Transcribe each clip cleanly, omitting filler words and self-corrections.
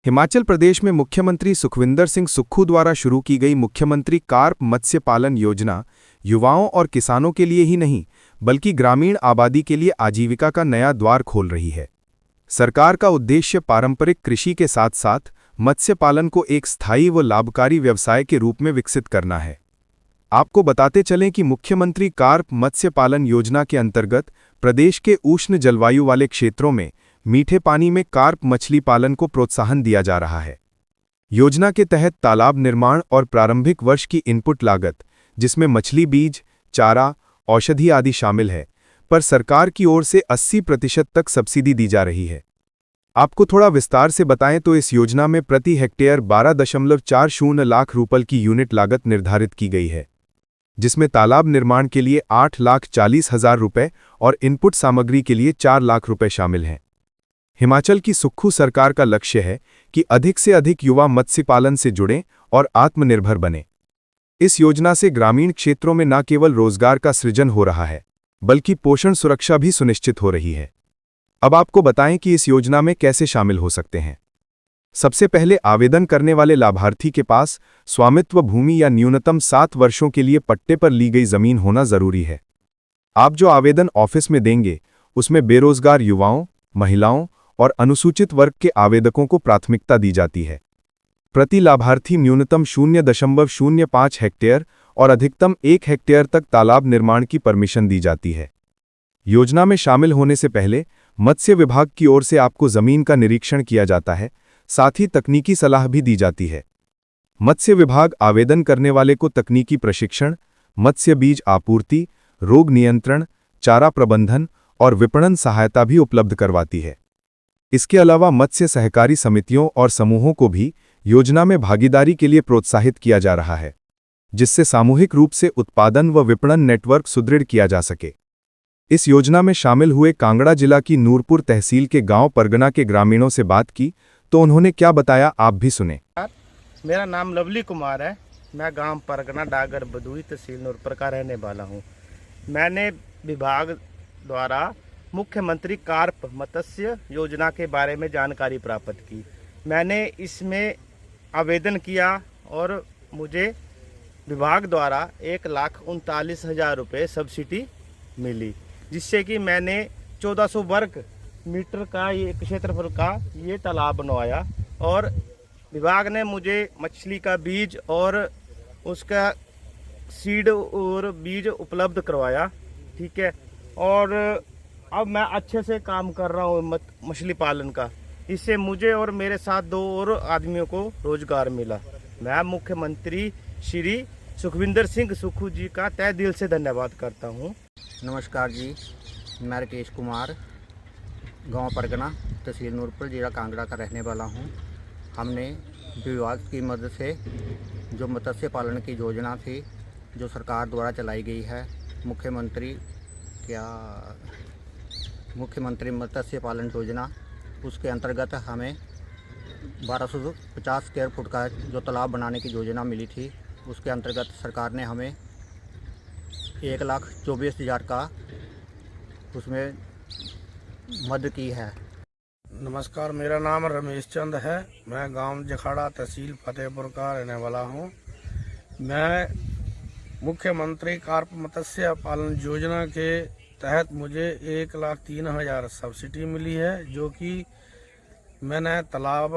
हिमाचल प्रदेश में मुख्यमंत्री सुखविंदर सिंह सुक्खू द्वारा शुरू की गई मुख्यमंत्री कार्प मत्स्य पालन योजना युवाओं और किसानों के लिए ही नहीं बल्कि ग्रामीण आबादी के लिए आजीविका का नया द्वार खोल रही है। सरकार का उद्देश्य पारंपरिक कृषि के साथ साथ मत्स्य पालन को एक स्थायी व लाभकारी व्यवसाय के रूप में विकसित करना है। आपको बताते चलें कि मुख्यमंत्री कार्प मत्स्य पालन योजना के अंतर्गत प्रदेश के उष्ण जलवायु वाले क्षेत्रों में मीठे पानी में कार्प मछली पालन को प्रोत्साहन दिया जा रहा है। योजना के तहत तालाब निर्माण और प्रारंभिक वर्ष की इनपुट लागत, जिसमें मछली बीज, चारा, औषधि आदि शामिल है, पर सरकार की ओर से 80% तक सब्सिडी दी जा रही है। आपको थोड़ा विस्तार से बताएं तो इस योजना में प्रति हेक्टेयर 12.40 लाख रुपये की यूनिट लागत निर्धारित की गई है, जिसमें तालाब निर्माण के लिए 8,40,000 रुपये और इनपुट सामग्री के लिए 4 लाख रुपये शामिल हैं। हिमाचल की सुक्खू सरकार का लक्ष्य है कि अधिक से अधिक युवा मत्स्य पालन से जुड़ें और आत्मनिर्भर बने। इस योजना से ग्रामीण क्षेत्रों में न केवल रोजगार का सृजन हो रहा है बल्कि पोषण सुरक्षा भी सुनिश्चित हो रही है। अब आपको बताएं कि इस योजना में कैसे शामिल हो सकते हैं। सबसे पहले आवेदन करने वाले लाभार्थी के पास स्वामित्व भूमि या न्यूनतम 7 वर्षों के लिए पट्टे पर ली गई जमीन होना जरूरी है। आप जो आवेदन ऑफिस में देंगे उसमें बेरोजगार युवाओं, महिलाओं और अनुसूचित वर्ग के आवेदकों को प्राथमिकता दी जाती है। प्रति लाभार्थी न्यूनतम 0.05 हेक्टेयर और अधिकतम 1 हेक्टेयर तक तालाब निर्माण की परमिशन दी जाती है। योजना में शामिल होने से पहले मत्स्य विभाग की ओर से आपको जमीन का निरीक्षण किया जाता है, साथ ही तकनीकी सलाह भी दी जाती है। मत्स्य विभाग आवेदन करने वाले को तकनीकी प्रशिक्षण, मत्स्य बीज आपूर्ति, रोग नियंत्रण, चारा प्रबंधन और विपणन सहायता भी उपलब्ध करवाती है। इसके अलावा मत्स्य सहकारी समितियों और समूहों को भी योजना में भागीदारी के लिए प्रोत्साहित किया जा रहा है, जिससे सामूहिक रूप से उत्पादन व विपणन नेटवर्क सुदृढ़ किया जा सके। इस योजना में शामिल हुए कांगड़ा जिला की नूरपुर तहसील के गांव परगना के ग्रामीणों से बात की तो उन्होंने क्या बताया, आप भी सुने। मेरा नाम लवली कुमार है। मैं गांव परगना डागर बदुई तहसील नूरपुर का रहने वाला हूं। मैंने विभाग द्वारा मुख्यमंत्री कार्प मत्स्य योजना के बारे में जानकारी प्राप्त की। मैंने इसमें आवेदन किया और मुझे विभाग द्वारा 1,39,000 रुपये सब्सिडी मिली, जिससे कि मैंने 1400 वर्ग मीटर का ये क्षेत्रफल का ये तालाब बनवाया और विभाग ने मुझे मछली का बीज और उसका सीड और बीज उपलब्ध करवाया। ठीक है, और अब मैं अच्छे से काम कर रहा हूँ मछली पालन का। इससे मुझे और मेरे साथ 2 और आदमियों को रोजगार मिला। मैं मुख्यमंत्री श्री सुखविंदर सिंह सुक्खू जी का तहे दिल से धन्यवाद करता हूँ। नमस्कार जी, मैं राकेश कुमार, गांव परगना तहसील नूरपुर, जिला कांगड़ा का रहने वाला हूं। हमने विभाग की मदद से जो मत्स्य पालन की योजना थी जो सरकार द्वारा चलाई गई है, मुख्यमंत्री मत्स्य पालन योजना, उसके अंतर्गत हमें 1250 स्क्वायर फुट का जो तालाब बनाने की योजना मिली थी, उसके अंतर्गत सरकार ने हमें 1,24,000 का उसमें मदद की है। नमस्कार, मेरा नाम रमेश चंद है। मैं गांव जखाड़ा तहसील फतेहपुर का रहने वाला हूं। मैं मुख्यमंत्री कार्प मत्स्य पालन योजना के तहत मुझे 1,03,000 सब्सिडी मिली है, जो कि मैंने तालाब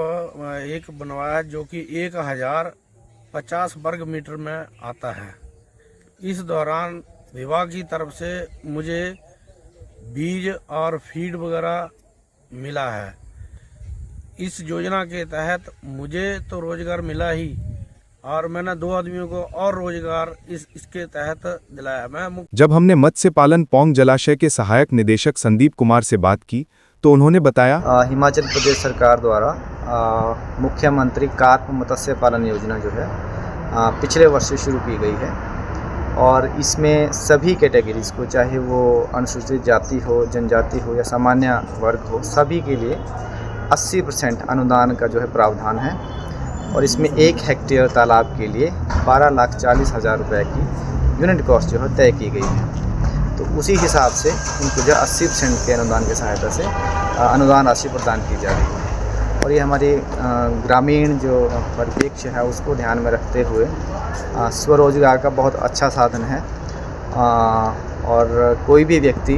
एक बनवाया जो कि 1,050 वर्ग मीटर में आता है। इस दौरान विभाग की तरफ से मुझे बीज और फीड वगैरह मिला है। इस योजना के तहत मुझे तो रोजगार मिला ही, और मैंने 2 आदमियों को और रोजगार इसके तहत दिलाया। जब हमने मत्स्य पालन पौंग जलाशय के सहायक निदेशक संदीप कुमार से बात की तो उन्होंने बताया, हिमाचल प्रदेश सरकार द्वारा मुख्यमंत्री कार्प मत्स्य पालन योजना जो है पिछले वर्ष से शुरू की गई है और इसमें सभी कैटेगरीज को, चाहे वो अनुसूचित जाति हो, जनजाति हो या सामान्य वर्ग हो, सभी के लिए 80% अनुदान का जो है प्रावधान है और इसमें 1 हेक्टेयर तालाब के लिए 12,40,000 रुपये की यूनिट कॉस्ट जो है तय की गई है। तो उसी हिसाब से उनको जो 80% के अनुदान की सहायता से अनुदान राशि प्रदान की जा रही है। और ये हमारे ग्रामीण जो परिप्रेक्ष्य है उसको ध्यान में रखते हुए स्वरोजगार का बहुत अच्छा साधन है। और कोई भी व्यक्ति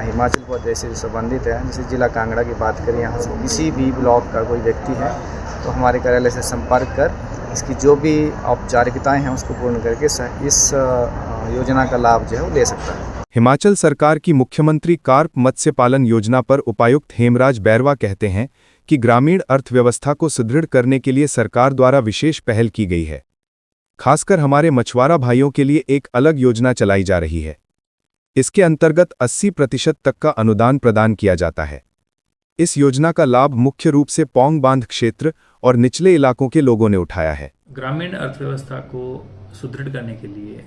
हिमाचल प्रदेश से संबंधित है, जैसे जिला कांगड़ा की बात करें, यहाँ से किसी भी ब्लॉक का कोई व्यक्ति है तो हमारे कार्यालय से संपर्क कर इसकी जो भी औपचारिकताएं हैं उसको पूर्ण करके इस योजना का लाभ जो है वो ले सकता है। हिमाचल सरकार की मुख्यमंत्री कार्प मत्स्य पालन योजना पर उपायुक्त हेमराज बैरवा कहते हैं कि ग्रामीण अर्थव्यवस्था को सुदृढ़ करने के लिए सरकार द्वारा विशेष पहल की गई है। खासकर हमारे मछुआरा भाइयों के लिए एक अलग योजना चलाई जा रही है। इसके अंतर्गत 80% तक का अनुदान प्रदान किया जाता है। इस योजना का लाभ मुख्य रूप से पौंग बांध क्षेत्र और निचले इलाकों के लोगों ने उठाया है। ग्रामीण अर्थव्यवस्था को सुदृढ़ करने के लिए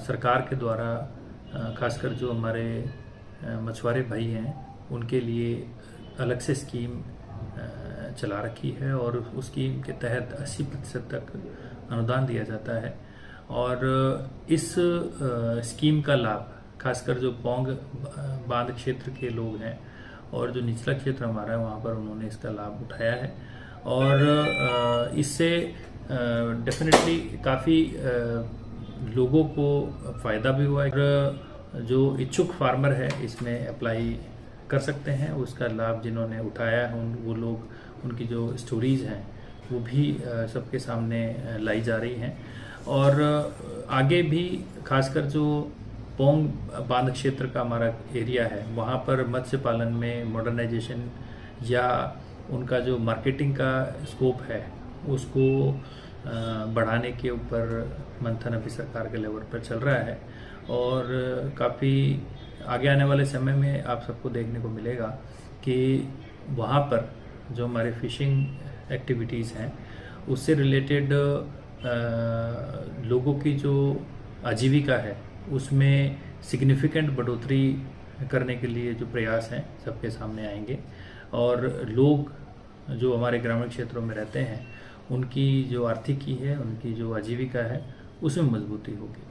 सरकार के द्वारा खासकर जो हमारे मछुआरे भाई हैं उनके लिए अलग से स्कीम चला रखी है और उस स्कीम के तहत 80% तक अनुदान दिया जाता है। और इस स्कीम का लाभ खासकर जो पौंग बांध क्षेत्र के लोग हैं और जो निचला क्षेत्र हमारा है वहाँ पर उन्होंने इसका लाभ उठाया है। और इससे डेफिनेटली काफ़ी लोगों को फ़ायदा भी हुआ है। और जो इच्छुक फार्मर है इसमें अप्लाई कर सकते हैं, उसका लाभ जिन्होंने उठाया है वो लोग उनकी जो स्टोरीज़ हैं वो भी सबके सामने लाई जा रही हैं। और आगे भी खासकर जो पौंग बांध क्षेत्र का हमारा एरिया है वहाँ पर मत्स्य पालन में मॉडर्नाइजेशन या उनका जो मार्केटिंग का स्कोप है उसको बढ़ाने के ऊपर मंथन अभी सरकार के लेवल पर चल रहा है। और काफ़ी आगे आने वाले समय में आप सबको देखने को मिलेगा कि वहाँ पर जो हमारे फिशिंग एक्टिविटीज़ हैं उससे रिलेटेड लोगों की जो आजीविका है उसमें सिग्निफिकेंट बढ़ोतरी करने के लिए जो प्रयास हैं सबके सामने आएंगे। और लोग जो हमारे ग्रामीण क्षेत्रों में रहते हैं उनकी जो आर्थिकी है, उनकी जो आजीविका है उसमें मजबूती होगी।